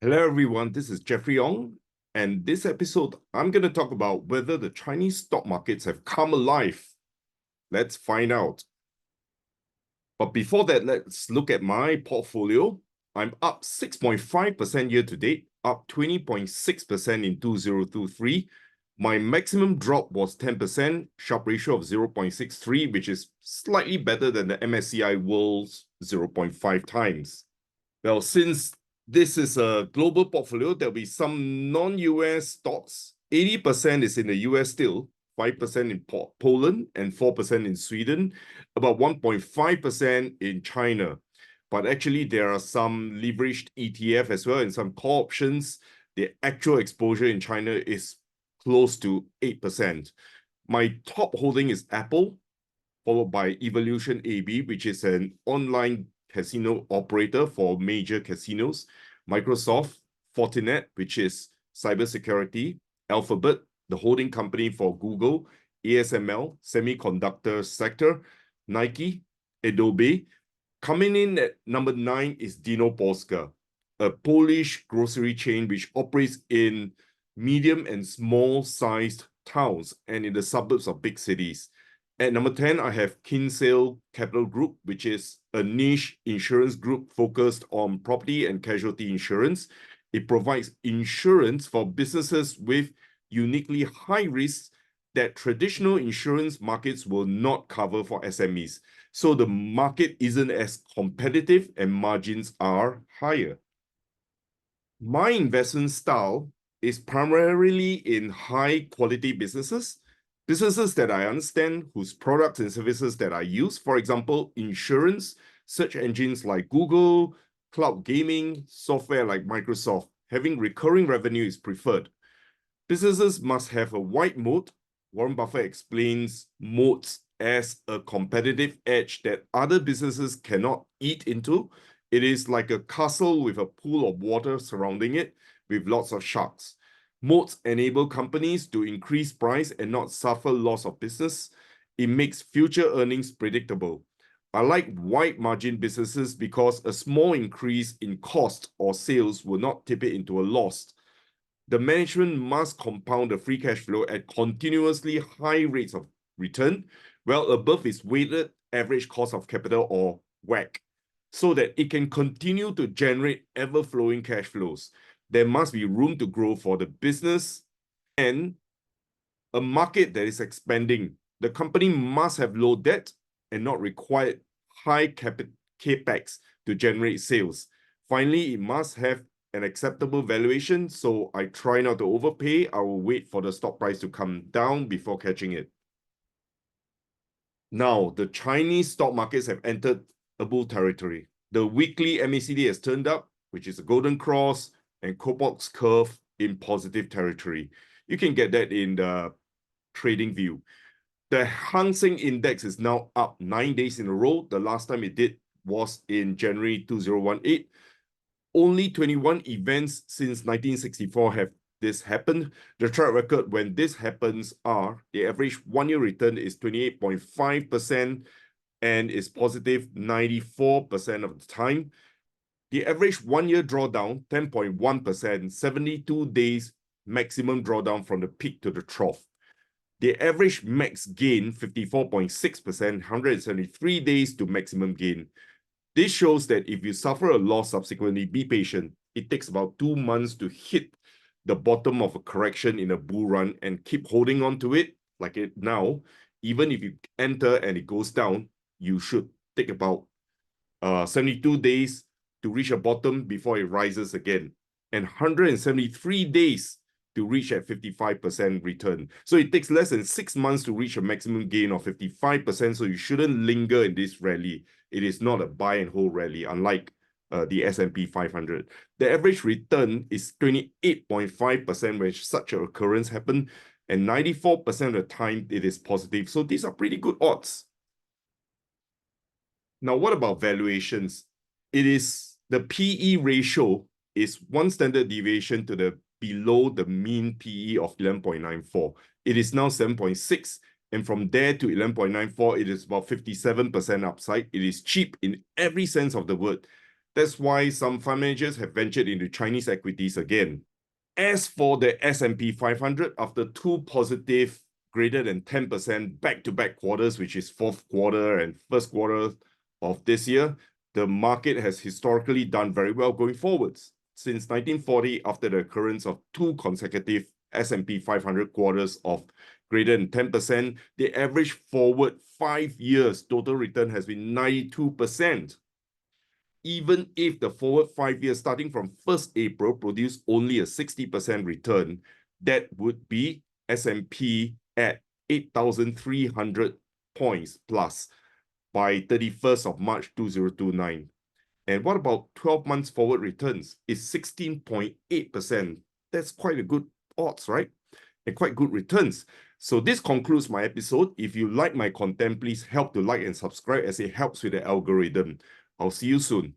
Hello, everyone. This is Jeffrey Ong, and this episode, I'm going to talk about whether the Chinese stock markets have come alive. Let's find out. But before that, let's look at my portfolio. I'm up 6.5% year to date, up 20.6% in 2023. My maximum drop was 10%, Sharpe ratio of 0.63, which is slightly better than the MSCI World's 0.5 times. Well, since this is a global portfolio, there'll be some non-US stocks. 80% is in the US still, 5% in Poland, and 4% in Sweden, about 1.5% in China. But actually, there are some leveraged ETF as well and some call options. The actual exposure in China is close to 8%. My top holding is Apple, followed by Evolution AB, which is an online casino operator for major casinos, Microsoft, Fortinet, which is cybersecurity, Alphabet, the holding company for Google, ASML, semiconductor sector, Nike, Adobe. Coming in at number 9 is Dino Polska, a Polish grocery chain which operates in medium and small-sized towns and in the suburbs of big cities. At number 10, I have Kinsale Capital Group, which is a niche insurance group focused on property and casualty insurance. It provides insurance for businesses with uniquely high risks that traditional insurance markets will not cover for SMEs. So the market isn't as competitive and margins are higher. My investment style is primarily in high quality businesses that I understand, whose products and services that I use. For example, insurance, search engines like Google, cloud gaming, software like Microsoft. Having recurring revenue is preferred. Businesses must have a wide moat. Warren Buffett explains moats as a competitive edge that other businesses cannot eat into. It is like a castle with a pool of water surrounding it with lots of sharks. Moats enable companies to increase price and not suffer loss of business. It makes future earnings predictable. I like wide margin businesses because a small increase in cost or sales will not tip it into a loss. The management must compound the free cash flow at continuously high rates of return, well above its weighted average cost of capital or WACC, so that it can continue to generate ever-flowing cash flows. There must be room to grow for the business and a market that is expanding. The company must have low debt and not require high capex to generate sales. Finally, it must have an acceptable valuation, so I try not to overpay. I will wait for the stock price to come down before catching it. Now, the Chinese stock markets have entered a bull territory. The weekly MACD has turned up, which is a golden cross, and Cobox curve in positive territory. You can get that in the trading view. The Hang Seng Index is now up 9 days in a row. The last time it did was in January 2018. Only 21 events since 1964 have this happened. The track record when this happens are the average one-year return is 28.5% and is positive 94% of the time. The average one-year drawdown, 10.1%, 72 days maximum drawdown from the peak to the trough. The average max gain, 54.6%, 173 days to maximum gain. This shows that if you suffer a loss subsequently, be patient. It takes about 2 months to hit the bottom of a correction in a bull run and keep holding on to it like it now. Even if you enter and it goes down, you should take about 72 days to reach a bottom before it rises again, and 173 days to reach at 55% return. So it takes less than 6 months to reach a maximum gain of 55%, so you shouldn't linger in this rally. It is not a buy and hold rally, unlike the S&P 500. The average return is 28.5% when such an occurrence happened, and 94% of the time it is positive. So these are pretty good odds. Now, what about valuations? It is the PE ratio is one standard deviation to the below the mean PE of 11.94. It is now 7.6, and from there to 11.94, it is about 57% upside. It is cheap in every sense of the word. That's why some fund managers have ventured into Chinese equities again. As for the S&P 500, after two positive greater than 10% back-to-back quarters, which is fourth quarter and first quarter of this year, the market has historically done very well going forwards. Since 1940, after the occurrence of two consecutive S&P 500 quarters of greater than 10%, the average forward 5 years total return has been 92%. Even if the forward 5 years starting from 1st April produced only a 60% return, that would be S&P at 8,300 points plus by 31st of March 2029. And what about 12 months forward returns? It's 16.8%. That's quite a good odds, right? And quite good returns. So this concludes my episode. If you like my content, please help to like and subscribe as it helps with the algorithm. I'll see you soon.